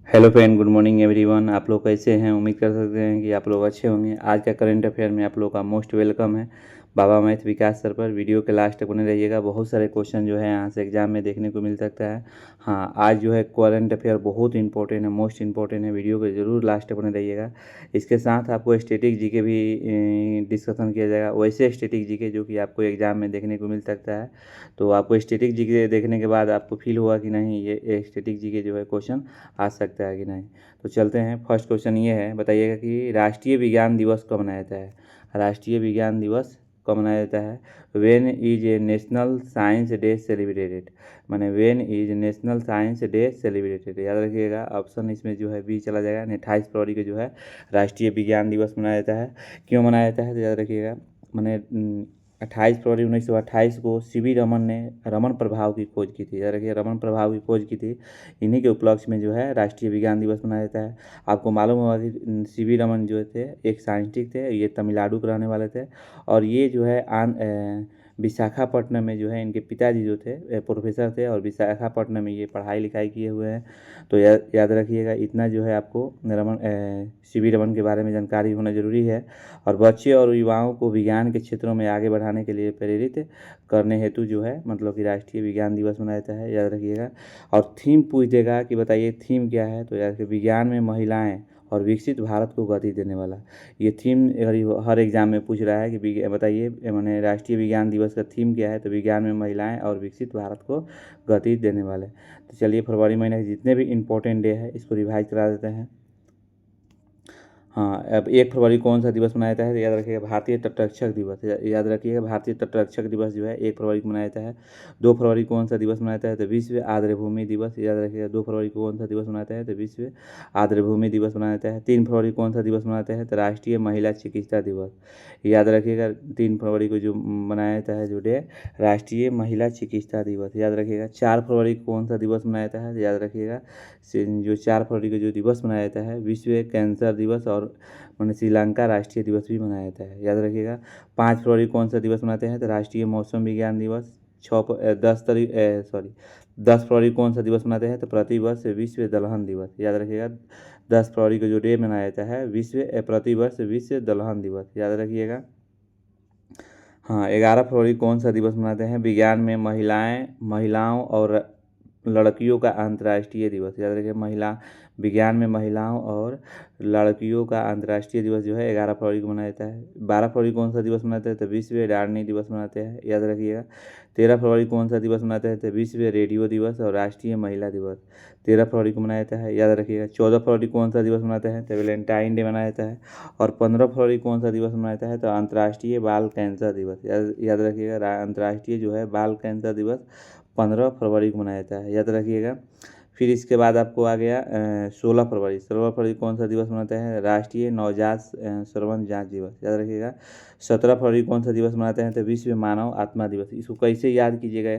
Hello friend, good morning everyone. आप लोग कैसे हैं? उम्मीद कर सकते हैं कि आप लोग अच्छे होंगे। आज का करंट अफेयर में आप लोग का मोस्ट वेलकम है बाबा मैथ विकास सर पर। वीडियो के लास्ट तक बने रहिएगा। बहुत सारे क्वेश्चन जो है यहाँ से एग्जाम में देखने को मिल सकता है। हाँ, आज जो है करंट अफेयर बहुत इंपॉर्टेंट है, मोस्ट इंपॉर्टेंट है। वीडियो को जरूर लास्ट तक बने रहिएगा। इसके साथ आपको स्टैटिक जीके भी डिस्कशन किया जाएगा, वैसे स्टैटिक जीके जो कि आपको एग्जाम में देखने को मिल सकता है। तो आपको स्टैटिक जीके देखने के बाद आपको फील हुआ कि नहीं, ये स्टैटिक जीके जो है क्वेश्चन आ सकता है कि नहीं। तो चलते हैं। फर्स्ट क्वेश्चन ये है, बताइएगा कि राष्ट्रीय विज्ञान दिवस कब मनाया जाता है। राष्ट्रीय विज्ञान दिवस कब मनाया जाता है? When is a national science day celebrated. माने when is national science day celebrated, याद रखिएगा। ऑप्शन इसमें जो है बी चला जाएगा। 28 फरवरी को जो है राष्ट्रीय विज्ञान दिवस मनाया जाता है। क्यों मनाया जाता है तो याद रखिएगा। मैंने 28 फरवरी 1928 को सीवी रमन ने रमन प्रभाव की खोज की थी। याद रखिए, रमन प्रभाव की खोज की थी। इन्हीं के उपलक्ष्य में जो है राष्ट्रीय विज्ञान दिवस मनाया जाता है। आपको मालूम होगा कि सीवी रमन जो थे एक साइंटिस्ट थे, ये तमिलनाडु के रहने वाले थे। और ये जो है विशाखापट्टनम में जो है इनके पिताजी जो थे प्रोफेसर थे, और विशाखापट्टनम में ये पढ़ाई लिखाई किए हुए हैं। तो याद रखिएगा, इतना जो है आपको सीवी रमन के बारे में जानकारी होना जरूरी है। और बच्चे और युवाओं को विज्ञान के क्षेत्रों में आगे बढ़ाने के लिए प्रेरित करने हेतु जो है मतलब कि राष्ट्रीय विज्ञान दिवस मनाया जाता है, याद रखिएगा। और थीम पूछ देगा कि बताइए थीम क्या है, तो याद विज्ञान में महिलाएं और विकसित भारत को गति देने वाला। ये थीम हर एग्जाम में पूछ रहा है कि बताइए मैंने राष्ट्रीय विज्ञान दिवस का थीम क्या है, तो विज्ञान में महिलाएं और विकसित भारत को गति देने वाले। तो चलिए, फरवरी महीने के जितने भी इंपॉर्टेंट डे है इसको रिवाइज करा देते हैं। हाँ, अब 1 फरवरी कौन सा दिवस मनाया जाता है, तो याद रखिएगा भारतीय तटरक्षक दिवस। याद रखिएगा, भारतीय तटरक्षक दिवस जो है 1 फरवरी को मनाया जाता है। 2 फरवरी कौन सा दिवस मनाया जाता है, तो विश्व आर्द्रभूमि दिवस। याद रखिएगा, 2 फरवरी को कौन सा दिवस मनाया जाता है, तो विश्व आर्द्रभूमि दिवस मनाया जाता है। 3 फरवरी कौन सा दिवस मनाते हैं, तो राष्ट्रीय महिला चिकित्सा दिवस। याद रखिएगा, 3 फरवरी को जो मनाया जाता है जो डे, राष्ट्रीय महिला चिकित्सा दिवस। याद रखिएगा, 4 फरवरी को कौन सा दिवस मनाया जाता है, तो याद रखिएगा जो 4 फरवरी को जो दिवस मनाया जाता है विश्व कैंसर दिवस, और मैंने श्रीलंका राष्ट्रीय दिवस भी मनाया जाता है। याद रखिएगा, 5 फरवरी कौन सा दिवस मनाते हैं, तो राष्ट्रीय मौसम विज्ञान दिवस। 10 फरवरी कौन सा दिवस मनाते हैं, तो प्रतिवर्ष विश्व दलहन दिवस। याद रखिएगा, 10 फरवरी को जो डे मनाया जाता है प्रतिवर्ष विश्व दलहन दिवस। याद रखिएगा। हाँ, 11 फरवरी कौन सा दिवस मनाते हैं, विज्ञान में महिलाओं और लड़कियों का अंतर्राष्ट्रीय दिवस। याद रखिए, विज्ञान में महिलाओं और लड़कियों का अंतर्राष्ट्रीय दिवस जो है 11 फरवरी को मनाया जाता है। 12 फरवरी कौन सा दिवस मनाते हैं, तो विश्व डायरनी दिवस मनाते हैं। याद रखिएगा। 13 फरवरी कौन सा दिवस मनाते हैं, तो विश्व रेडियो दिवस और राष्ट्रीय महिला दिवस। 13 फरवरी को मनाया जाता है। याद रखिएगा। 14 फरवरी कौन सा दिवस मनाते हैं, तो वैलेंटाइन डे मनाया जाता है। और 15 फरवरी कौन सा दिवस मनाया जाता है, तो अंतर्राष्ट्रीय बाल कैंसर दिवस। याद रखिएगा, अंतर्राष्ट्रीय जो है बाल कैंसर दिवस 15 फरवरी को मनाया जाता है। याद रखिएगा। फिर इसके बाद आपको आ गया 16 फरवरी। 16 फरवरी कौन सा दिवस मनाते हैं, राष्ट्रीय नवजात श्रवण जांच दिवस। याद रखिएगा। 17 फरवरी कौन सा दिवस मनाते हैं, तो विश्व मानव आत्मा दिवस। इसको कैसे याद कीजिएगा,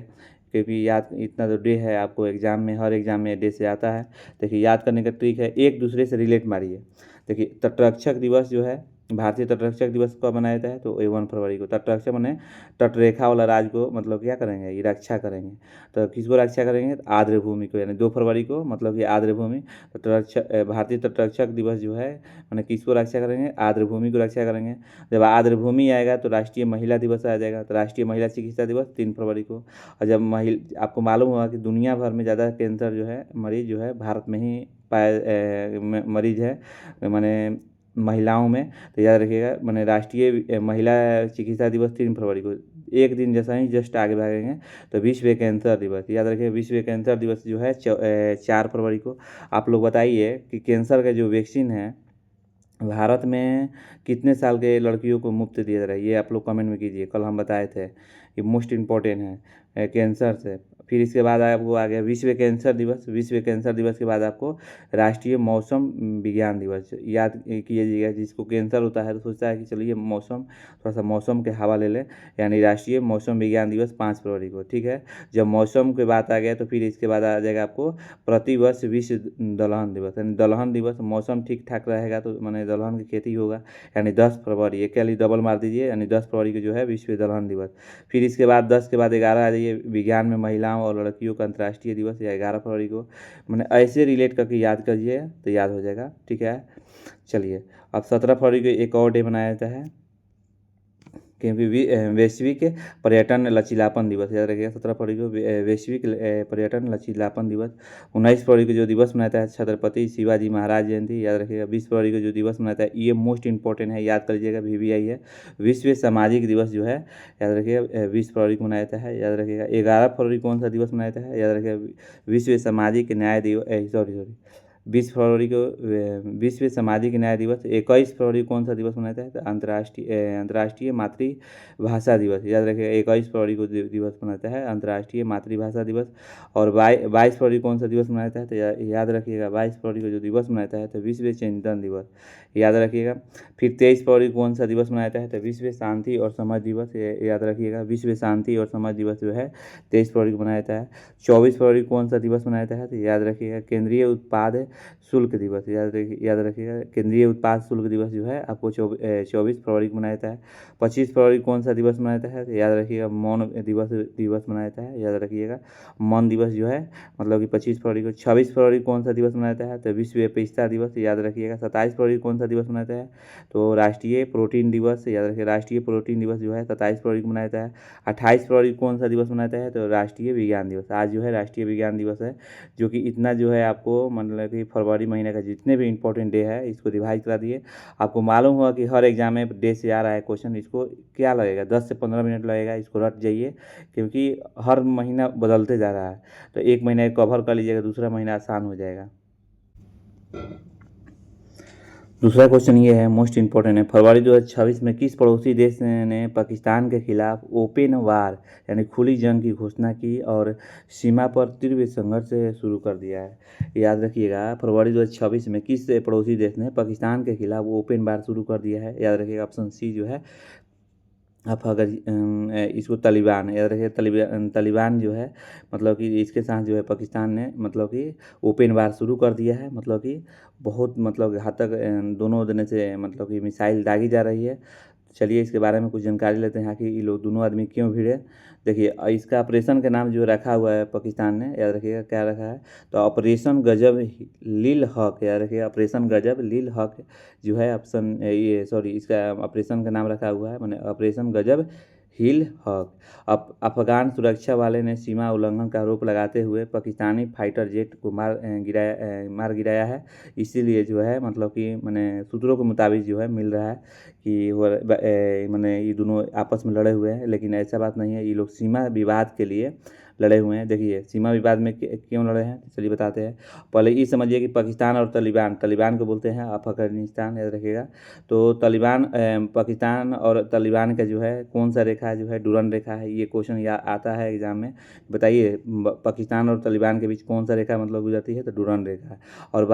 क्योंकि याद इतना तो डे है, आपको एग्जाम में हर एग्जाम में डे से आता है। देखिए, याद करने का ट्रिक है, एक दूसरे से रिलेट मारिए। देखिए, तटरक्षक दिवस जो है, भारतीय तटरक्षक दिवस कब मनाया जाता है, तो 1 फरवरी को। तटरक्षक मैंने तटरेखा वाला राज को मतलब क्या करेंगे, ये रक्षा करेंगे। तो किसको रक्षा करेंगे, तो आर्द्रभूमि को, यानी 2 फरवरी को मतलब कि आर्द्रभूमि। भारतीय तटरक्षक दिवस जो है मैंने किसको रक्षा करेंगे, आर्द्रभूमि को रक्षा करेंगे। जब आर्द्रभूमि आएगा तो राष्ट्रीय महिला दिवस आ जाएगा, तो राष्ट्रीय महिला चिकित्सा दिवस 3 फरवरी को। और जब आपको मालूम होगा कि दुनिया भर में ज़्यादा कैंसर जो है मरीज जो है भारत में ही मरीज है, मैंने महिलाओं में। तो याद रखिएगा, मैंने राष्ट्रीय महिला चिकित्सा दिवस 3 फरवरी को। एक दिन जैसा ही जस्ट आगे भागेंगे तो विश्व कैंसर दिवस। याद रखिए, विश्व कैंसर दिवस जो है 4 फरवरी को। आप लोग बताइए कि कैंसर का जो वैक्सीन है भारत में कितने साल के लड़कियों को मुफ्त दिया जा रहा है, ये आप लोग कमेंट में कीजिए। कल हम बताए थे, ये मोस्ट इम्पोर्टेंट है कैंसर से। फिर इसके बाद आपको आ गया विश्व कैंसर दिवस। विश्व कैंसर दिवस के बाद आपको राष्ट्रीय मौसम विज्ञान दिवस। याद कीजिएगा, जिसको कैंसर होता है तो सोचता है कि चलिए मौसम, थोड़ा सा मौसम के हवा ले लें, यानी राष्ट्रीय मौसम विज्ञान दिवस 5 फरवरी को। ठीक है, जब मौसम की बात आ गया तो फिर इसके बाद आ जाएगा आपको प्रतिवर्ष विश्व दलहन दिवस। यानी दलहन दिवस, मौसम ठीक ठाक रहेगा तो मैंने दलहन की खेती होगा, यानी 10 फरवरी। एक लिए डबल मार दीजिए, यानी 10 फरवरी को जो है विश्व दलहन दिवस। फिर इसके बाद 10 के बाद 11 आ जाइए, विज्ञान में महिलाओं महिलाओं और लड़कियों का अंतर्राष्ट्रीय दिवस या 11 फरवरी को, मैंने ऐसे रिलेट करके याद करिए तो याद हो जाएगा, ठीक है। चलिए अब 17 फरवरी को एक और डे मनाया जाता है, क्योंकि वैश्विक पर्यटन लचीलापन दिवस, याद रखिएगा 17 फरवरी को वैश्विक पर्यटन लचीलापन दिवस। 19 फरवरी को जो दिवस मनाता है छत्रपति शिवाजी महाराज जयंती, याद रखिएगा। 20 फरवरी को जो दिवस मनाता है, ये मोस्ट इंपॉर्टेंट है, याद कर लीजिएगा, VVI है, विश्व सामाजिक दिवस जो है, याद रखिएगा 20 फरवरी को मनाया जाता है, याद रखिएगा। 11 फरवरी कौन सा दिवस मनाया जाता है, याद रखिएगा विश्व सामाजिक न्याय दिवस, सॉरी 20 फरवरी को विश्व सामाजिक न्याय दिवस। 21 फरवरी कौन सा दिवस मनाया जाता है, अंतर्राष्ट्रीय मातृभाषा दिवस, याद रखिएगा 21 फरवरी को दिवस मनाता है अंतर्राष्ट्रीय मातृभाषा दिवस। और 22 फरवरी कौन सा दिवस मनाया जाता है, तो याद रखिएगा 22 फरवरी को जो दिवस मनाता है तो विश्व चिंतन दिवस, याद रखिएगा। फिर 23 फरवरी कौन सा दिवस मनाया जाता है, तो विश्व शांति और समझ दिवस, याद रखिएगा। विश्व शांति और समझ दिवस जो है 23 फरवरी को मनाया जाता है। 24 फरवरी कौन सा दिवस मनाया जाता है, तो याद रखिएगा केंद्रीय उत्पाद शुल्क दिवस, याद रखिएगा केंद्रीय उत्पाद शुल्क दिवस जो है आपको 24 फरवरी को मनाया जाता है। 25 फरवरी कौन सा दिवस मनाया जाता है, तो याद रखिएगा मौन दिवस मनाया जाता है, याद रखिएगा मौन दिवस जो है मतलब कि 25 फरवरी को। 26 फरवरी कौन सा दिवस मनाया जाता है, तो विश्व पेस्ता दिवस, याद रखिएगा। 27 फरवरी कौन सा दिवस मनाया जाता है, तो राष्ट्रीय प्रोटीन दिवस, याद रखिए राष्ट्रीय प्रोटीन दिवस जो है 27 फरवरी को मनाया जाता है। 28 फरवरी कौन सा दिवस मनाया जाता है, तो राष्ट्रीय विज्ञान दिवस, आज जो है राष्ट्रीय विज्ञान दिवस है, जो कि इतना जो है आपको मतलब कि फरवरी महीने का जितने भी इंपॉर्टेंट डे है इसको रिवाइज करा दिए। आपको मालूम हुआ कि हर एग्जाम में डे से आ रहा है क्वेश्चन, इसको क्या लगेगा 10 से 15 मिनट लगेगा, इसको रट जाइए, क्योंकि हर महीना बदलते जा रहा है, तो एक महीने कवर कर लीजिएगा, दूसरा महीना आसान हो जाएगा। दूसरा क्वेश्चन ये है, मोस्ट इंपॉर्टेंट है, फरवरी 2026 में किस पड़ोसी देश ने पाकिस्तान के खिलाफ ओपन वार यानी खुली जंग की घोषणा की और सीमा पर तीव्र संघर्ष शुरू कर दिया है, याद रखिएगा। फरवरी 2026 में किस पड़ोसी देश ने पाकिस्तान के खिलाफ ओपन वार शुरू कर दिया है, याद रखिएगा ऑप्शन सी जो है आप अगर इसको तालिबान, याद रखिए तालिबान जो है मतलब कि इसके साथ जो है पाकिस्तान ने मतलब कि ओपन वार शुरू कर दिया है, मतलब कि बहुत मतलब घातक दोनों देने से मतलब कि मिसाइल दागी जा रही है। चलिए इसके बारे में कुछ जानकारी लेते हैं कि ये लोग दोनों आदमी क्यों भिड़े। देखिए इसका ऑपरेशन का नाम जो रखा हुआ है पाकिस्तान ने, याद रखिएगा क्या रखा है, तो ऑपरेशन गजब लील हक, याद रखिएगा ऑपरेशन गजब लील हक जो है ऑप्शन ये सॉरी इसका ऑपरेशन का नाम रखा हुआ है मैंने ऑपरेशन गजब हिल हक। अफगान सुरक्षा वाले ने सीमा उल्लंघन का आरोप लगाते हुए पाकिस्तानी फाइटर जेट को मार गिराया है, इसीलिए जो है मतलब कि मैंने सूत्रों के मुताबिक जो है मिल रहा है कि वो मैंने ये दोनों आपस में लड़े हुए हैं, लेकिन ऐसा बात नहीं है, ये लोग सीमा विवाद के लिए लड़े हुए हैं। देखिए सीमा विवाद में क्यों लड़े हैं, चलिए बताते हैं। पहले ये समझिए कि पाकिस्तान और तालिबान को बोलते हैं अफगानिस्तान, याद रखिएगा। तो तालिबान पाकिस्तान और तालिबान का जो है कौन सा रेखा जो है, डूरन रेखा है, ये क्वेश्चन आता है एग्जाम में, बताइए पाकिस्तान और तालिबान के बीच कौन सा रेखा मतलब गुजरती है, तो डूरन रेखा। और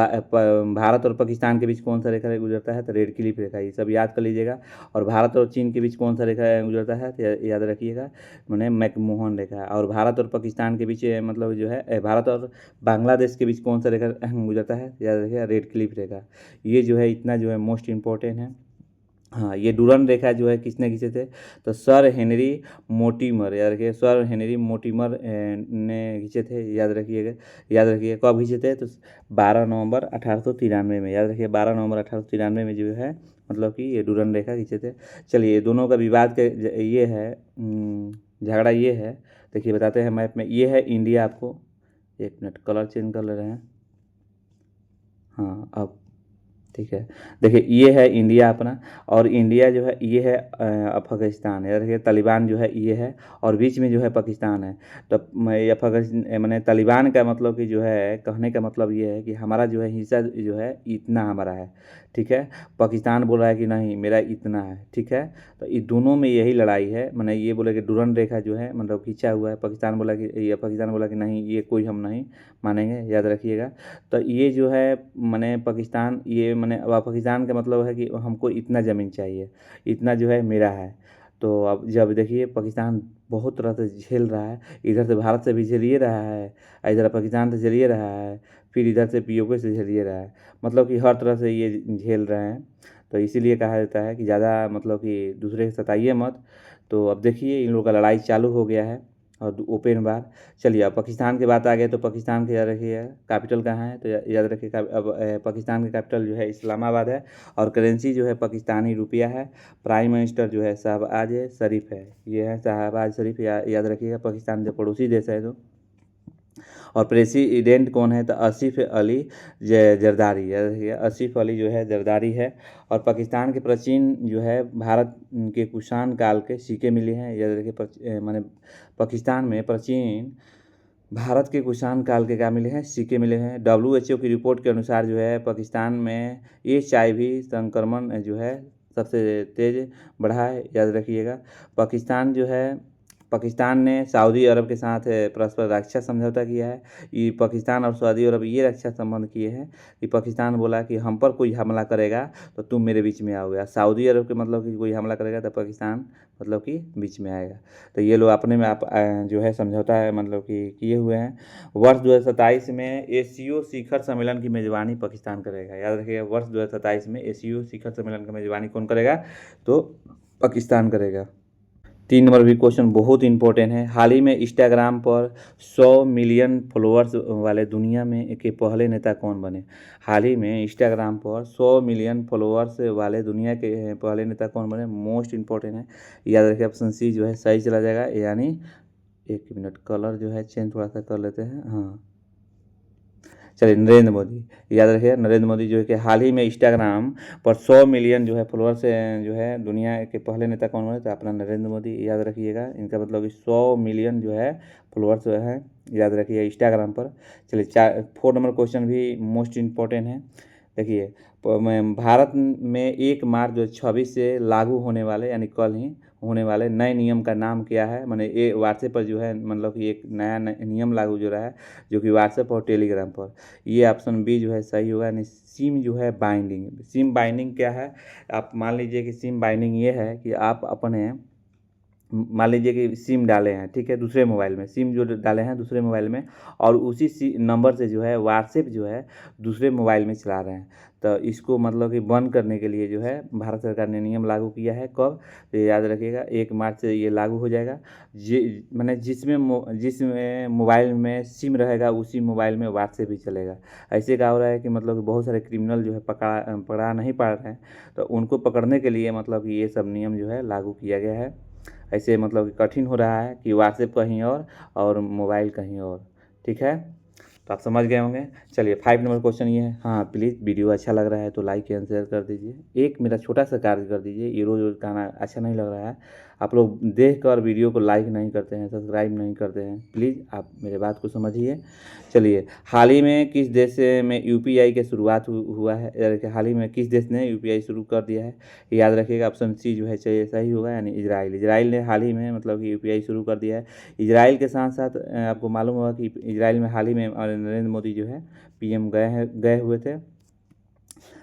भारत और पाकिस्तान के बीच कौन सा रेखा गुजरता है, तो रेड क्लिफ रेखा, ये सब याद कर लीजिएगा। और भारत और चीन के बीच कौन सा रेखा गुजरता है, तो याद रखिएगा मैंने मैकमोहन रेखा। और भारत और पाकिस्तान के बीच मतलब जो है भारत और बांग्लादेश के बीच कौन सा रेखा गुजरता है, याद रखिएगा रेड क्लिफ रेखा। ये जो है इतना जो है मोस्ट इम्पोर्टेंट है। हाँ ये डूरन रेखा जो है किसने खींचे थे, तो सर हेनरी मोटिमर, याद रखिए सर हेनरी मोटिमर ने खींचे थे, याद रखिए कब खींचे थे, तो 12 नवंबर 1893 में, याद रखिए 12 नवंबर 1893 में जो है मतलब कि ये डूरन रेखा खींचे थे। चलिए दोनों का विवाद के ये है झगड़ा ये है, देखिए बताते हैं मैप में, ये है इंडिया, आपको एक मिनट कलर चेंज कर ले रहे हैं, हाँ अब ठीक है। देखिए ये है इंडिया अपना, और इंडिया जो है ये है अफगानिस्तान, याद रखिए तालिबान जो है ये है, और बीच में जो है पाकिस्तान है। तो अफगानिस्तान मैंने तालिबान का मतलब कि जो है कहने का मतलब ये है कि हमारा जो है हिस्सा जो है इतना हमारा है, ठीक है। पाकिस्तान बोल रहा है कि नहीं मेरा इतना है, ठीक है। तो ये दोनों में यही लड़ाई है, मैंने ये बोला कि डूरन रेखा जो है मतलब खींचा हुआ है, पाकिस्तान बोला कि नहीं ये कोई हम नहीं मानेंगे, याद रखिएगा। तो ये जो है मैंने पाकिस्तान ये मैंने अब पाकिस्तान का मतलब है कि हमको इतना ज़मीन चाहिए, इतना जो है मेरा है। तो अब जब देखिए पाकिस्तान बहुत तरह से झेल रहा है, इधर से भारत से भी झेलिए रहा है, इधर पाकिस्तान से झेलिए रहा है, फिर इधर से POK से झेलिए रहा है, मतलब कि हर तरह से ये झेल रहे हैं। तो इसीलिए कहा जाता है कि ज़्यादा मतलब कि दूसरे के सताइए मत। तो अब देखिए इन लोगों का लड़ाई चालू हो गया है, और ओपन बार। चलिए अब पाकिस्तान की बात आ गई तो पाकिस्तान के याद रखिए कैपिटल कहाँ है, तो याद रखिए अब पाकिस्तान की कैपिटल जो है इस्लामाबाद है और करेंसी जो है पाकिस्तानी रुपया है। प्राइम मिनिस्टर जो है शहबाज शरीफ है, ये है शहबाज शरीफ, याद रखिएगा। पाकिस्तान के पड़ोसी देश है तो। और प्रेसिडेंट कौन है, तो आसिफ अली जरदारी, याद रखिएगा आसिफ अली जो है जरदारी है। और पाकिस्तान के प्राचीन जो है भारत के कुषाण काल के सिक्के मिले हैं, याद रखिए माने पाकिस्तान में प्राचीन भारत के कुषाण काल के क्या मिले हैं, सिक्के मिले हैं। WHO की रिपोर्ट के अनुसार जो है पाकिस्तान में HIV संक्रमण जो है सबसे तेज बढ़ा है, याद रखिएगा। पाकिस्तान ने सऊदी अरब के साथ परस्पर रक्षा समझौता किया है। ये पाकिस्तान और सऊदी अरब ये रक्षा संबंध किए हैं कि पाकिस्तान बोला कि हम पर कोई हमला करेगा तो तुम मेरे बीच में आओगे। सऊदी अरब के मतलब कि कोई हमला करेगा तो पाकिस्तान मतलब कि बीच में आएगा। तो ये लोग अपने में आप जो है समझौता है मतलब कि किए हुए हैं। वर्ष 2027 में ACO शिखर सम्मेलन की मेज़बानी पाकिस्तान करेगा, याद रखिएगा। वर्ष 2027 में ACO शिखर सम्मेलन की मेज़बानी कौन करेगा, तो पाकिस्तान करेगा। 3 नंबर भी क्वेश्चन बहुत इंपॉर्टेंट है। हाल ही में इंस्टाग्राम पर 100 मिलियन फॉलोअर्स वाले दुनिया में के पहले नेता कौन बने। हाल ही में इंस्टाग्राम पर 100 मिलियन फॉलोअर्स वाले दुनिया के पहले नेता कौन बने, मोस्ट इंपॉर्टेंट है, याद रखिए। ऑप्शन सी जो है सही चला जाएगा, यानी 1 मिनट कलर जो है चेंज थोड़ा सा कर लेते हैं। हाँ चलिए, नरेंद्र मोदी, याद रखिए नरेंद्र मोदी जो है कि हाल ही में इंस्टाग्राम पर 100 मिलियन जो है फॉलोअर्स जो है दुनिया के पहले नेता कौन बने, तो अपना नरेंद्र मोदी, याद रखिएगा। इनका मतलब कि 100 मिलियन जो है फॉलोअर्स हैं, याद रखिए इंस्टाग्राम पर। चलिए 4 नंबर क्वेश्चन भी मोस्ट इम्पोर्टेंट है। देखिए भारत में 1 मार्च 2026 से लागू होने वाले यानी कल ही होने वाले नए नियम का नाम क्या है। मैंने ये व्हाट्सएप पर जो है मतलब कि एक नया नियम लागू जो रहा है जो कि व्हाट्सएप और टेलीग्राम पर। ये ऑप्शन बी जो है सही होगा, यानी सिम जो है बाइंडिंग। सिम बाइंडिंग क्या है, आप मान लीजिए कि सिम बाइंडिंग ये है कि आप अपने मान लीजिए कि सिम डाले हैं, ठीक है, दूसरे मोबाइल में सिम जो डाले हैं दूसरे मोबाइल में, और उसी नंबर से जो है व्हाट्सएप जो है दूसरे मोबाइल में चला रहे हैं। तो इसको मतलब कि बंद करने के लिए जो है भारत सरकार ने नियम लागू किया है। कब, तो याद रखिएगा 1 मार्च से ये लागू हो जाएगा। मैंने जिसमें मोबाइल में सिम रहेगा उसी मोबाइल में व्हाट्सएप भी चलेगा। ऐसे क्या हो रहा है कि मतलब कि बहुत सारे क्रिमिनल जो है पकड़ा नहीं पा रहे हैं, तो उनको पकड़ने के लिए मतलब कि ये सब नियम जो है लागू किया गया है। ऐसे मतलब कि कठिन हो रहा है कि व्हाट्सएप कहीं और मोबाइल कहीं और, ठीक है, तो आप समझ गए होंगे। चलिए 5 नंबर क्वेश्चन ये है। हाँ प्लीज़ वीडियो अच्छा लग रहा है तो लाइक एंड शेयर कर दीजिए। एक मेरा छोटा सा कार्य कर दीजिए, ये रोज़ रोज़ गाना अच्छा नहीं लग रहा है। आप लोग देख कर वीडियो को लाइक नहीं करते हैं, सब्सक्राइब नहीं करते हैं, प्लीज़ आप मेरे बात को समझिए। चलिए, हाल ही में किस देश में UPI की शुरुआत हुआ है, यानी कि हाल ही में किस देश ने UPI शुरू कर दिया है, याद रखिएगा। ऑप्शन सी जो है चाहिए सही होगा, यानी इजराइल ने हाल ही में मतलब कि UPI शुरू कर दिया है। इजराइल के साथ साथ आपको मालूम होगा कि इजराइल में हाल ही में नरेंद्र मोदी जो है PM गए हुए थे।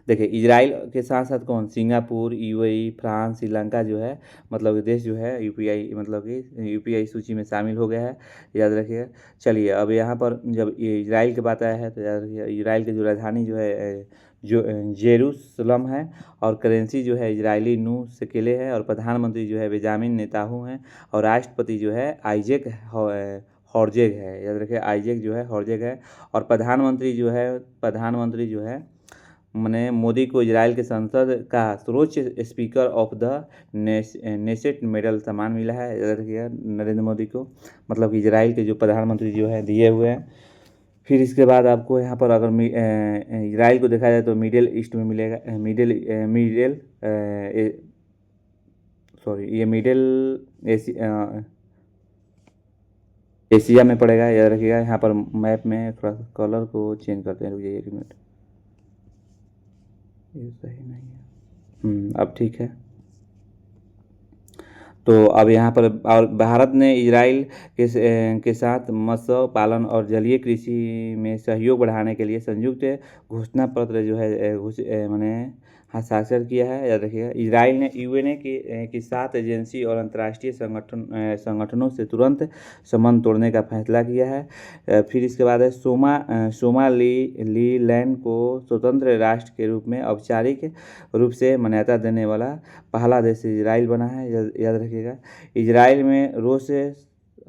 देखिए इजराइल के साथ साथ कौन, सिंगापुर, UAE, फ्रांस, श्रीलंका जो है मतलब देश जो है UPI मतलब कि UPI सूची में शामिल हो गया है, याद रखिएगा। चलिए अब यहाँ पर जब इजराइल की बात आया है तो याद रखिए इजराइल की जो राजधानी जो है जो जेरूसलम है, और करेंसी जो है इजरायली नू शेकेले है, और प्रधानमंत्री जो है बेंजामिन नेतान्याहू हैं, और राष्ट्रपति जो है आइजैक हॉर्जग है, याद रखिए आइजैक जो है हॉर्जग है। और प्रधानमंत्री जो है मैंने मोदी को इजराइल के संसद का सर्वोच्च speaker of the Knesset medal सम्मान मिला है, याद रखिएगा नरेंद्र मोदी को, मतलब कि इजराइल के जो प्रधानमंत्री जो है दिए हुए हैं। फिर इसके बाद आपको यहाँ पर अगर इजराइल को देखा जाए तो मिडिल ईस्ट में मिलेगा, ये मिडिल एशिया में पड़ेगा, याद रखिएगा। यहाँ पर मैप में थोड़ा सा कलर को चेंज करते हैं, रुकिए 1 मिनट, ये सही नहीं है। अब ठीक है। तो अब यहाँ पर और भारत ने इजराइल के साथ मत्स्य पालन और जलीय कृषि में सहयोग बढ़ाने के लिए संयुक्त घोषणा पत्र जो है मैंने हस्ताक्षर किया है, याद रखिएगा। इजराइल ने UN की 7 एजेंसी और अंतर्राष्ट्रीय संगठनों से तुरंत संबंध तोड़ने का फैसला किया है। फिर इसके बाद है सोमालीलैंड को स्वतंत्र राष्ट्र के रूप में औपचारिक रूप से मान्यता देने वाला पहला देश इजराइल बना है, याद रखिएगा। इजराइल में रोज से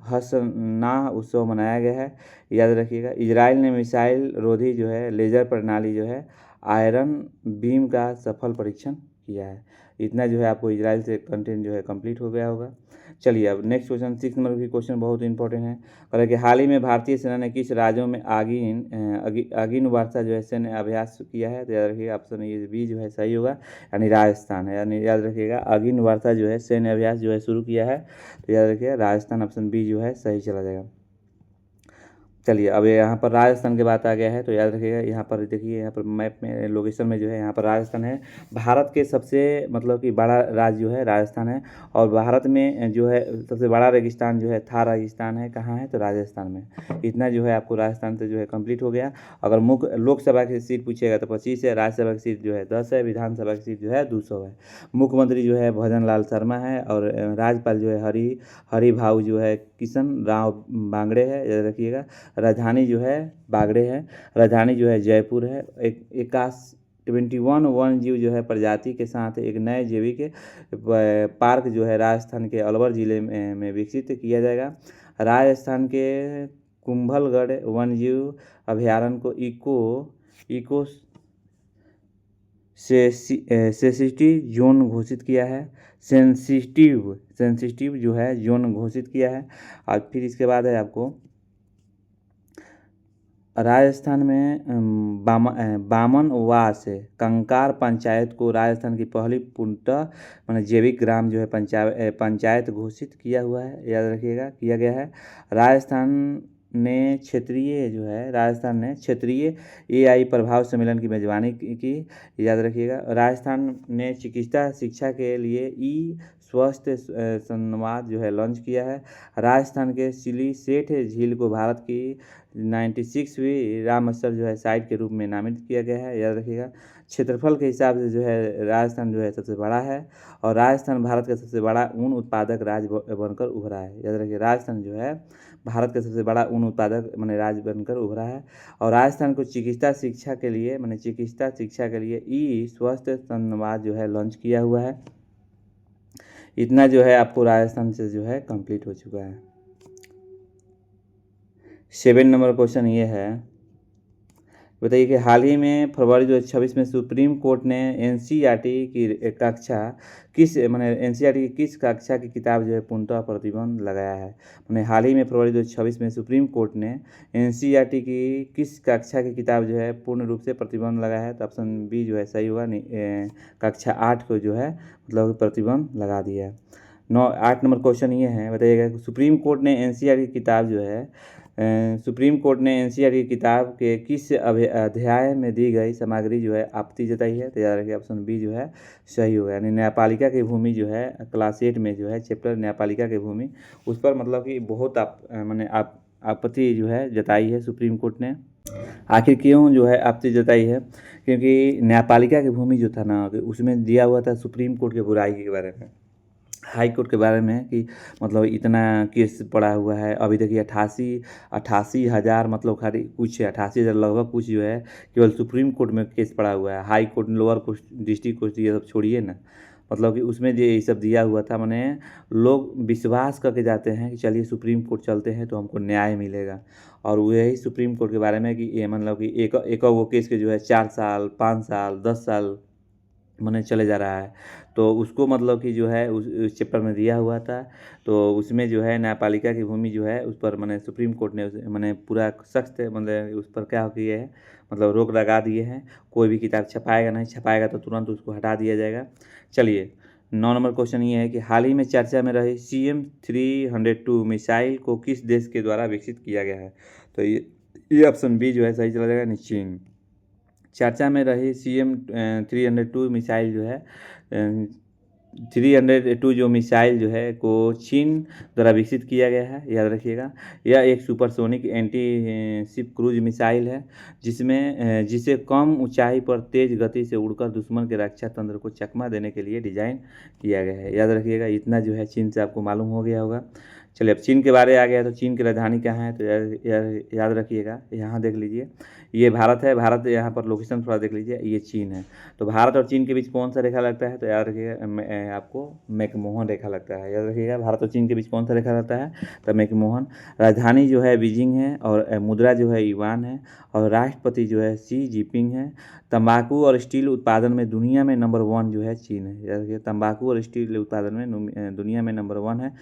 हसना उत्सव मनाया गया है, याद रखिएगा। इजराइल ने मिसाइल रोधी जो है लेज़र प्रणाली जो है आयरन बीम का सफल परीक्षण किया है। इतना जो है आपको इजराइल से कंटेंट जो है कंप्लीट हो गया होगा। चलिए अब नेक्स्ट क्वेश्चन 6 नंबर की क्वेश्चन बहुत इंपॉर्टेंट है। कह रहा कि हाल ही में भारतीय सेना ने किस राज्यों में आगिन वर्षा जो है सैन्य अभ्यास किया है? तो याद रखिएगा ऑप्शन ये बी जो है सही होगा, यानी राजस्थान है। यानी याद रखिएगा आगिन वर्षा जो है सैन्य अभ्यास जो है शुरू किया है, तो याद रखिएगा राजस्थान ऑप्शन बी जो है सही चला जाएगा। चलिए अब यहाँ पर राजस्थान की बात आ गया है, तो याद रखिएगा यहाँ पर देखिए, यहाँ पर मैप में लोकेशन में जो है यहाँ पर राजस्थान है। भारत के सबसे मतलब कि बड़ा राज्य जो है राजस्थान है, और भारत में जो है सबसे बड़ा रेगिस्तान जो है थार रेगिस्तान है, कहाँ है? तो राजस्थान में। इतना जो है आपको राजस्थान से जो है कंप्लीट हो गया। अगर मुख्य लोकसभा की सीट पूछेगा तो 25 है, राज्यसभा की सीट जो है 10 है, विधानसभा की सीट जो है 200 है। मुख्यमंत्री जो है भजन लाल शर्मा है, और राज्यपाल जो है हरिभाऊ जो है किशन राव बांगड़े है, याद रखिएगा। राजधानी जो है बागड़े है, राजधानी जो है जयपुर है। 21 वन जीव जो है प्रजाति के साथ एक नए जैविक पार्क जो है राजस्थान के अलवर जिले में विकसित किया जाएगा। राजस्थान के कुंभलगढ़ वन जीव अभयारण्य को इको सेंसिटिव जोन घोषित किया है। सेंसिटिव जो है जोन घोषित किया है। और फिर इसके बाद है आपको राजस्थान में बामनवास कंकार पंचायत को राजस्थान की पहली पूर्णतः माने जैविक ग्राम जो है पंचायत घोषित किया हुआ है, याद रखिएगा, किया गया है। राजस्थान ने क्षेत्रीय AI प्रभाव सम्मेलन की मेजबानी की, याद रखिएगा। राजस्थान ने चिकित्सा शिक्षा के लिए स्वास्थ्य संवाद जो है लॉन्च किया है। राजस्थान के सिलीसेठ झील को भारत की 96वीं रामसर जो है साइट के रूप में नामित किया गया है, याद रखिएगा। क्षेत्रफल के हिसाब से जो है राजस्थान जो है सबसे बड़ा है, और राजस्थान भारत का सबसे बड़ा ऊन उत्पादक राज्य बनकर उभरा है, याद रखिए। राजस्थान जो है भारत का सबसे बड़ा ऊन उत्पादक माने राज्य बनकर उभरा है। और राजस्थान को चिकित्सा शिक्षा के लिए स्वास्थ्य संवाद जो है लॉन्च किया हुआ है। इतना जो है आपको राजस्थान से जो है कंप्लीट हो चुका है। 7 नंबर क्वेश्चन ये है, बताइए कि हाल ही में फरवरी 2026 में सुप्रीम कोर्ट ने NCERT की किस कक्षा की किताब जो है पूर्णतः प्रतिबंध लगाया है? मैंने हाल ही में फरवरी 2026 में सुप्रीम कोर्ट ने NCERT की किस कक्षा की किताब जो है पूर्ण रूप से प्रतिबंध लगाया है? तो ऑप्शन बी जो है सही होगा, कक्षा 8 को जो है मतलब प्रतिबंध लगा दिया है। 8 नंबर क्वेश्चन ये है, बताइएगा सुप्रीम कोर्ट ने NCERT की किताब जो है की किताब के किस अध्याय में दी गई सामग्री जो है आपत्ति जताई है? तो याद रखिए ऑप्शन बी जो है सही होगा, यानी न्यायपालिका की भूमि जो है क्लास 8 में जो है चैप्टर न्यायपालिका की भूमि, उस पर मतलब कि बहुत आपत्ति जो है जताई है सुप्रीम कोर्ट ने। आखिर क्यों जो है आपत्ति जताई है? क्योंकि न्यायपालिका की भूमि जो था ना, उसमें दिया हुआ था सुप्रीम कोर्ट के बुराई के बारे में, हाई कोर्ट के बारे में, कि मतलब इतना केस पड़ा हुआ है। अभी देखिए 88,000 मतलब खाली कुछ 88,000 लगभग कुछ जो है केवल सुप्रीम कोर्ट में केस पड़ा हुआ है। High court, lower court, district court ये सब छोड़िए ना, मतलब कि उसमें ये सब दिया हुआ था। मैंने लोग विश्वास करके जाते हैं कि चलिए सुप्रीम कोर्ट चलते हैं तो हमको न्याय मिलेगा, और वही सुप्रीम कोर्ट के बारे में कि ये मतलब कि एक वो केस के जो है 4 साल 5 साल 10 साल मैंने चले जा रहा है। तो उसको मतलब कि जो है उस चैप्टर में दिया हुआ था, तो उसमें जो है न्यायपालिका की भूमि जो है उस पर मैंने सुप्रीम कोर्ट ने मैंने पूरा सख्त मतलब उस पर क्या किए है, मतलब रोक लगा दिए हैं। कोई भी किताब छपाएगा तो तुरंत उसको हटा दिया जाएगा। चलिए 9 नंबर क्वेश्चन ये है कि हाल ही में चर्चा में रही CM-302 मिसाइल को किस देश के द्वारा विकसित किया गया है? तो ये ऑप्शन बी जो है सही चला जाएगा, चीन। चर्चा में रही CM-302 मिसाइल जो है 302 जो मिसाइल जो है को चीन द्वारा विकसित किया गया है, याद रखिएगा। यह एक supersonic anti ship cruise missile है, जिसे कम ऊंचाई पर तेज गति से उड़कर दुश्मन के रक्षा तंत्र को चकमा देने के लिए डिजाइन किया गया है, याद रखिएगा। इतना जो है चीन से आपको मालूम हो गया होगा। चलिए अब चीन के बारे आ गया, तो चीन की राजधानी कहाँ है, तो याद रखिएगा, यहाँ देख लीजिए, ये भारत है, भारत यहाँ पर लोकेशन थोड़ा देख लीजिए, ये चीन है। तो भारत और चीन के बीच कौन सा रेखा लगता है, तो याद रखिएगा आपको मैकमोहन रेखा लगता है। याद रखिएगा भारत और चीन के बीच कौन सा रेखा लगता है, तो मैकमोहन। राजधानी जो है बीजिंग है, और मुद्रा जो है युआन है, और राष्ट्रपति जो है शी जिनपिंग है। तंबाकू और स्टील उत्पादन में दुनिया में नंबर 1 जो है चीन है। याद रखिए तंबाकू और स्टील उत्पादन में दुनिया में नंबर 1 है।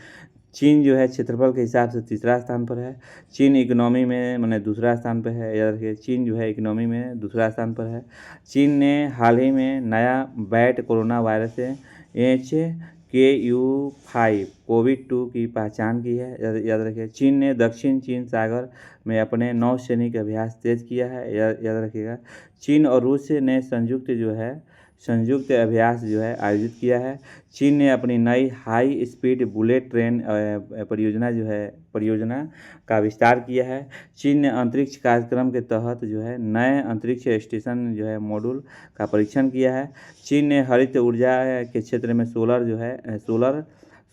चीन जो है क्षेत्रफल के हिसाब से तीसरा स्थान पर है। चीन इकोनॉमी में मैंने दूसरा स्थान पर है। याद रखिए चीन जो है इकोनॉमी में दूसरा स्थान पर है। चीन ने हाल ही में नया बैट कोरोना वायरस HKU5 कोविड-2 की पहचान की है। याद रखिए चीन ने दक्षिण चीन सागर में अपने नौसैनिक अभ्यास तेज किया है। याद रखिएगा चीन और रूस ने संयुक्त अभ्यास जो है आयोजित किया है। चीन ने अपनी नई हाई स्पीड बुलेट ट्रेन परियोजना का विस्तार किया है। चीन ने अंतरिक्ष कार्यक्रम के तहत जो है नए अंतरिक्ष स्टेशन जो है मॉड्यूल का परीक्षण किया है। चीन ने हरित ऊर्जा के क्षेत्र में सोलर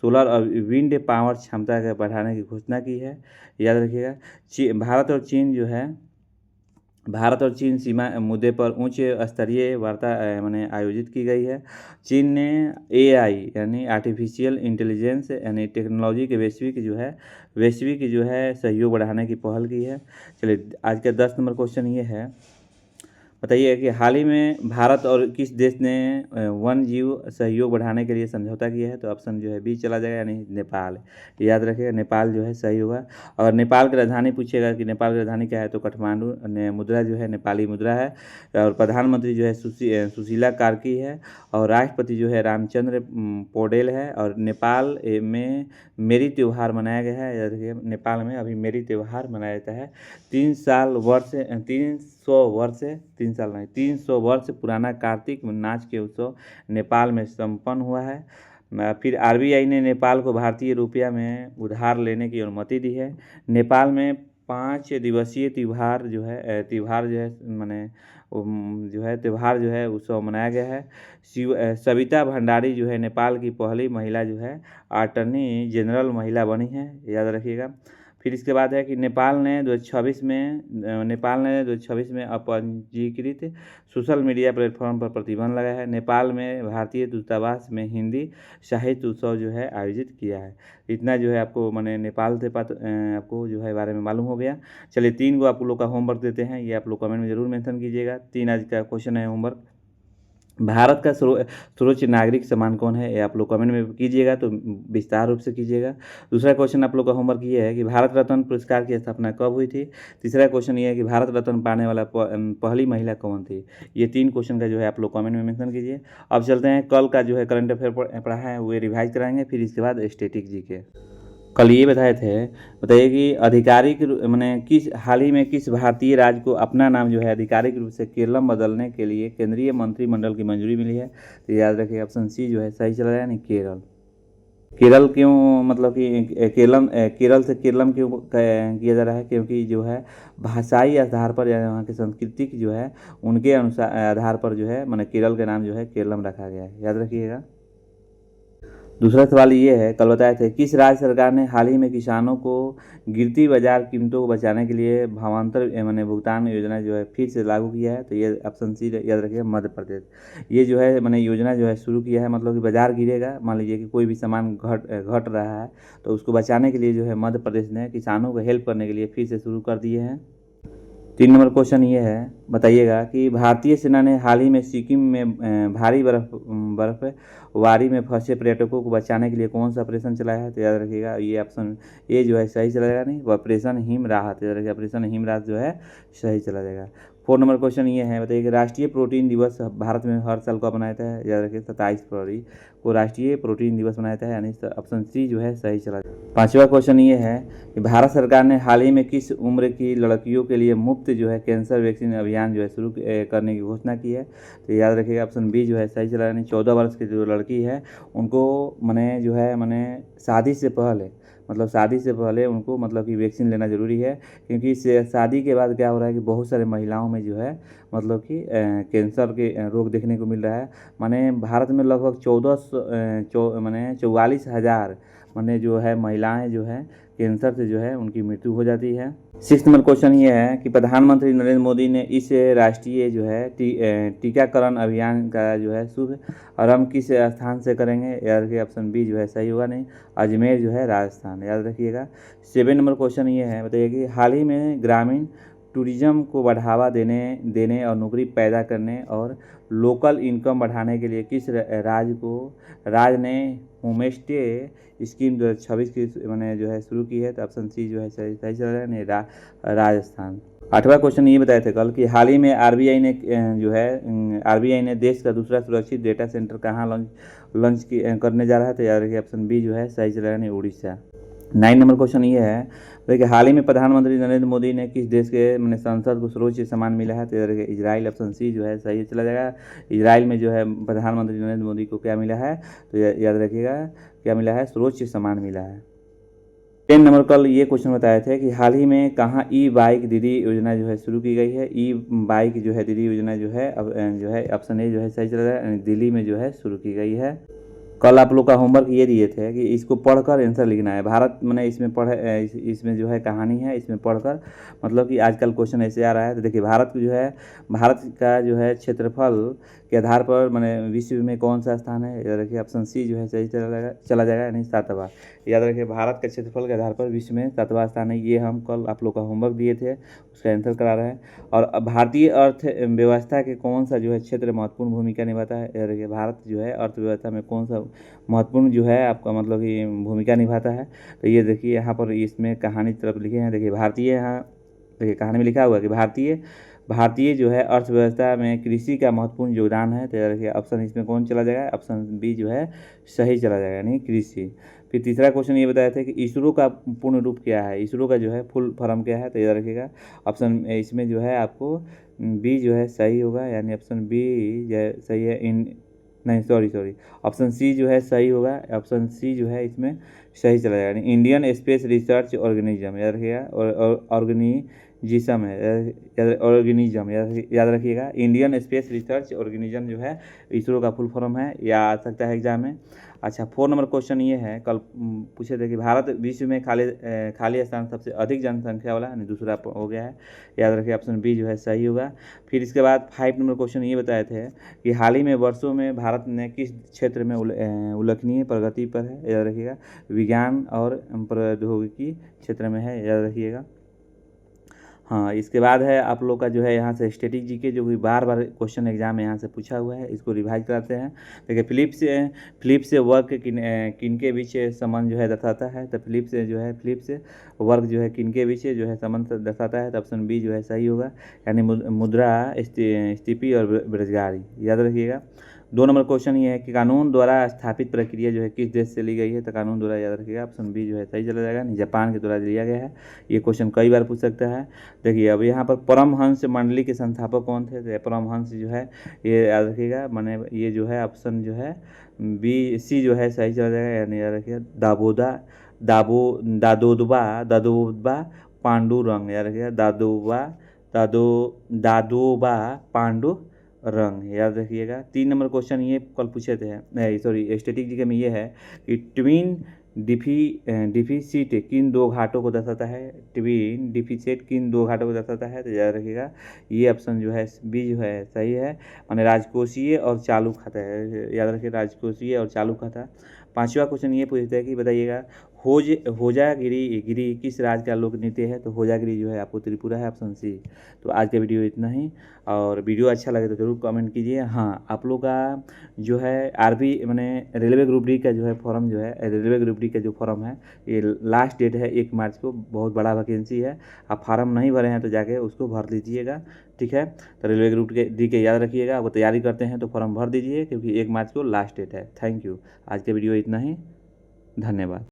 और विंड पावर क्षमता के बढ़ाने की घोषणा की है। याद रखिएगा भारत और चीन सीमा मुद्दे पर उच्च स्तरीय वार्ता आयोजित की गई है। चीन ने AI यानी आर्टिफिशियल इंटेलिजेंस यानी टेक्नोलॉजी के वैश्विक जो है सहयोग बढ़ाने की पहल की है। चलिए आज का 10 नंबर क्वेश्चन ये है, बताइए कि हाल ही में भारत और किस देश ने वन जीव सहयोग बढ़ाने के लिए समझौता किया है, तो ऑप्शन जो है बी चला जाएगा, यानी नेपाल। याद रखिएगा नेपाल जो है सही होगा। अगर नेपाल की राजधानी पूछेगा कि नेपाल की राजधानी क्या है, तो काठमांडू। मुद्रा जो है नेपाली मुद्रा है, और प्रधानमंत्री जो है सुशीला कार्की है, और राष्ट्रपति जो है रामचंद्र पौडेल है। और नेपाल में मेरी त्यौहार मनाया गया है। याद रखिए नेपाल में अभी मेरी त्यौहार मनाया जाता है। 300 वर्ष पुराना कार्तिक नाच के उत्सव नेपाल में संपन्न हुआ है। फिर RBI ने नेपाल को भारतीय रुपया में उधार लेने की अनुमति दी है। नेपाल में 5 दिवसीय त्यौहार जो है उत्सव मनाया गया है। सविता भंडारी जो है नेपाल की पहली महिला जो है अटॉर्नी जनरल महिला बनी है। याद रखिएगा। फिर इसके बाद है कि नेपाल ने 2026 में अपंजीकृत सोशल मीडिया प्लेटफॉर्म पर प्रतिबंध लगाया है। नेपाल में भारतीय दूतावास में हिंदी साहित्य उत्सव जो है आयोजित किया है। इतना जो है आपको नेपाल से आपको जो है बारे में मालूम हो गया। चलिए 3 को आप लोग का होमवर्क देते हैं, ये आप लोग कमेंट में ज़रूर मेंशन कीजिएगा। 3 आज का क्वेश्चन है होमवर्क। भारत का सर्वोच्च नागरिक सम्मान कौन है, ये आप लोग कमेंट में कीजिएगा, तो विस्तार रूप से कीजिएगा। दूसरा क्वेश्चन आप लोग का होमवर्क ये है कि भारत रत्न पुरस्कार की स्थापना कब हुई थी। तीसरा क्वेश्चन ये है कि भारत रत्न पाने वाला पहली महिला कौन थी। ये 3 क्वेश्चन का जो है आप लोग कमेंट में मेंशन कीजिए। अब चलते हैं कल का जो है करंट अफेयर पढ़ा है वो रिवाइज कराएंगे, फिर इसके बाद स्टैटिक जीके। कल ये बताइए कि हाल ही में किस भारतीय राज्य को अपना नाम जो है आधिकारिक रूप से केरलम बदलने के लिए केंद्रीय मंत्रिमंडल की मंजूरी मिली है। तो याद रखिए ऑप्शन सी जो है सही चला जाएगा, नहीं केरल। केरल क्यों, मतलब कि केरल से केरलम क्यों किया जा रहा है, क्योंकि जो है भाषाई आधार पर या वहाँ की संस्कृति की जो है उनके अनुसार आधार पर जो है केरल का नाम जो है केरलम रखा गया है। याद रखिएगा। दूसरा सवाल ये है, कल बताए थे किस राज्य सरकार ने हाल ही में किसानों को गिरती बाजार कीमतों को बचाने के लिए भावांतर भुगतान योजना जो है फिर से लागू किया है। तो ये ऑप्शन सी याद रखिए, मध्य प्रदेश। ये जो है योजना जो है शुरू किया है, मतलब कि बाजार गिरेगा, मान लीजिए कि कोई भी सामान घट रहा है, तो उसको बचाने के लिए जो है मध्य प्रदेश ने किसानों को हेल्प करने के लिए फिर से शुरू कर दिए हैं। 3 नंबर क्वेश्चन ये है, बताइएगा कि भारतीय सेना ने हाल ही में सिक्किम में भारी बर्फबारी में फंसे पर्यटकों को बचाने के लिए कौन सा ऑपरेशन चलाया है। तो याद रखिएगा ये ऑप्शन ए जो है सही चला जाएगा, नहीं ऑपरेशन हिम राहत। याद रखिए ऑपरेशन हिम राहत जो है सही चला जाएगा। 4 नंबर क्वेश्चन ये है, बताइए कि राष्ट्रीय प्रोटीन दिवस भारत में हर साल कब मनाया जाता है। याद रखिए 27 फरवरी को राष्ट्रीय प्रोटीन दिवस मनाया जाता है, यानी ऑप्शन सी जो है सही चला जाएगा। 5वां क्वेश्चन ये है कि भारत सरकार ने हाल ही में किस उम्र की लड़कियों के लिए मुफ्त जो है कैंसर वैक्सीन अभियान जो है शुरू करने की घोषणा की है। तो याद रखिएगा ऑप्शन बी जो है सही चला, यानी 14 वर्ष की जो लड़की है उनको शादी से पहले मतलब शादी से पहले उनको मतलब कि वैक्सीन लेना ज़रूरी है, क्योंकि शादी के बाद क्या हो रहा है कि बहुत सारे महिलाओं में जो है मतलब कि कैंसर के रोग देखने को मिल रहा है। माने भारत में लगभग 44,000 माने जो है महिलाएं जो है कैंसर से जो है उनकी मृत्यु हो जाती है। 6 नंबर क्वेश्चन ये है कि प्रधानमंत्री नरेंद्र मोदी ने इस राष्ट्रीय जो है टीकाकरण अभियान का जो है शुभ आरंभ किस स्थान से करेंगे? याद रखिए ऑप्शन बी जो है सही होगा, नहीं अजमेर जो है राजस्थान, याद रखिएगा। 7 नंबर क्वेश्चन ये है, बताइए कि हाल ही में ग्रामीण टूरिज्म को बढ़ावा देने और नौकरी पैदा करने और लोकल इनकम बढ़ाने के लिए किस राज्य ने होमस्टे स्कीम 2026 की मैंने जो है शुरू की है? तो ऑप्शन सी जो है सही चल रहा है, नहीं राजस्थान। 8वां क्वेश्चन ये बताए थे कल कि हाल ही में आरबीआई ने देश का दूसरा सुरक्षित डेटा सेंटर कहाँ लॉन्च करने जा रहा है? तो याद रखिए ऑप्शन बी जो है सही चल रहा है, नहीं उड़ीसा। 9 नंबर क्वेश्चन ये है, देखिए हाल ही में प्रधानमंत्री नरेंद्र मोदी ने किस देश के मैंने संसद को सर्वोच्च सम्मान मिला है? तो देखिए इजराइल, ऑप्शन सी जो है सही चला जाएगा। इजराइल में जो है प्रधानमंत्री नरेंद्र मोदी को क्या मिला है? तो याद रखिएगा क्या मिला है? सर्वोच्च सम्मान मिला है। 10 नंबर कल ये क्वेश्चन बताए थे कि हाल ही में कहाँ ई बाइक दीदी योजना जो है शुरू की गई है? ई बाइक जो है दीदी योजना जो है अब जो है ऑप्शन ए जो है सही चल रहा है, दिल्ली में जो है शुरू की गई है। कल आप लोग का होमवर्क ये दिए थे कि इसको पढ़कर आंसर लिखना है। भारत मैंने इसमें इसमें जो है कहानी है, इसमें पढ़कर मतलब कि आजकल क्वेश्चन ऐसे आ रहा है। तो देखिए भारत का जो है क्षेत्रफल के आधार पर मैंने विश्व में कौन सा स्थान है? याद रखिए ऑप्शन सी जो है सही चला जाएगा, यानी 7वां। याद रखिए भारत के क्षेत्रफल के आधार पर विश्व में 7वां स्थान है। ये हम कल आप लोग का होमवर्क दिए थे, उसका आंसर करा रहे हैं। और भारतीय अर्थव्यवस्था के कौन सा जो है क्षेत्र महत्वपूर्ण भूमिका निभाता है? याद रखिए भारत जो है अर्थव्यवस्था में कौन सा महत्वपूर्ण जो है आपका मतलब कि भूमिका निभाता है? तो ये देखिए यहाँ पर इसमें कहानी तरफ लिखे हैं। देखिए देखिए कहानी में लिखा हुआ है कि भारतीय जो है अर्थव्यवस्था में कृषि का महत्वपूर्ण योगदान है। तो देखिए ऑप्शन इसमें कौन चला जाएगा? ऑप्शन बी जो है सही चला जाएगा, नहीं कृषि। फिर तीसरा क्वेश्चन ये बताया था कि इसरो का पूर्ण रूप क्या है? इसरो का जो है फुल फॉर्म क्या है? तो याद रखिएगा ऑप्शन इसमें जो है आपको बी जो है सही होगा, यानी ऑप्शन बी सही है। नहीं सॉरी ऑप्शन सी जो है सही होगा। ऑप्शन सी जो है इसमें सही चला जाएगा, इंडियन स्पेस रिसर्च ऑर्गेनिज्म, याद रखिएगा। ऑर्गेनिज्म है, ऑर्गेनिज्म याद रखिएगा। इंडियन स्पेस रिसर्च ऑर्गेनिज्म जो है इसरो का फुल फॉर्म है, या आ सकता है एग्जाम में। अच्छा 4 नंबर क्वेश्चन ये है, कल पूछे थे कि भारत विश्व में खाली स्थान सबसे अधिक जनसंख्या वाला दूसरा हो गया है। याद रखिए ऑप्शन बी जो है सही होगा। फिर इसके बाद 5 नंबर क्वेश्चन ये बताए थे कि हाल ही में वर्षों में भारत ने किस क्षेत्र में उल्लेखनीय प्रगति पर है? याद रखिएगा विज्ञान और प्रौद्योगिकी क्षेत्र में है, याद रखिएगा। हाँ इसके बाद है आप लोग का जो है यहाँ से स्टैटिक जीके, जो भी बार क्वेश्चन एग्जाम में यहाँ से पूछा हुआ है, इसको रिवाइज कराते हैं। देखिए फिलिप से वर्क किन के बीच संबंध जो है दर्शाता है? तो फिलिप से वर्क जो है किन के बीच जो है संबंध दर्शाता है? तो ऑप्शन बी जो है सही होगा, यानी मुद्रा स्फीति और बेरोजगारी, याद रखिएगा। 2 नंबर क्वेश्चन ये है कि कानून द्वारा स्थापित प्रक्रिया जो है किस देश से ली गई है? तो कानून द्वारा याद रखिएगा ऑप्शन बी जो है सही चला जाएगा, जापान के द्वारा लिया गया है। ये क्वेश्चन कई बार पूछ सकता है। देखिए अब यहाँ पर परमहंस मंडली के संस्थापक कौन थे? तो परमहंस जो है ये याद रखिएगा, माने ये जो है ऑप्शन जो है बी सी जो है सही चला जाएगा, यानी याद रखिएगा दादोबा पांडुरंग, याद रखिएगा दादोबा पांडुरंग, याद रखिएगा। 3 नंबर क्वेश्चन ये कल पूछे थे, सॉरी स्टैटिक जीके में ये है कि ट्विन डिफिसिट किन दो घाटों को दर्शाता है? ट्विन डिफिसिट किन दो घाटों को दर्शाता है? तो याद रखिएगा ये ऑप्शन जो है बी जो है सही है, माने राजकोषीय और चालू खाता है, याद रखिए राजकोषीय और चालू खाता। 5वां क्वेश्चन ये पूछता है कि बताइएगा होजागिरी किस राज्य का लोक नृत्य है? तो होजागिरी जो है आपको त्रिपुरा है, ऑप्शन सी। तो आज का वीडियो इतना ही, और वीडियो अच्छा लगे तो जरूर कमेंट कीजिए। हाँ आप लोग का जो है आरबी मैंने रेलवे ग्रुप डी का जो है फॉर्म जो है रेलवे ग्रुप डी का जो फॉर्म है ये लास्ट डेट है 1 मार्च को, बहुत बड़ा वैकेंसी है। आप फार्म नहीं भरे हैं तो जाके उसको भर लीजिएगा, ठीक है। तो रेलवे ग्रुप डी के याद रखिएगा, आपको तैयारी करते हैं तो फॉर्म भर दीजिए, क्योंकि 1 मार्च को लास्ट डेट है। थैंक यू, आज के वीडियो इतना ही, धन्यवाद।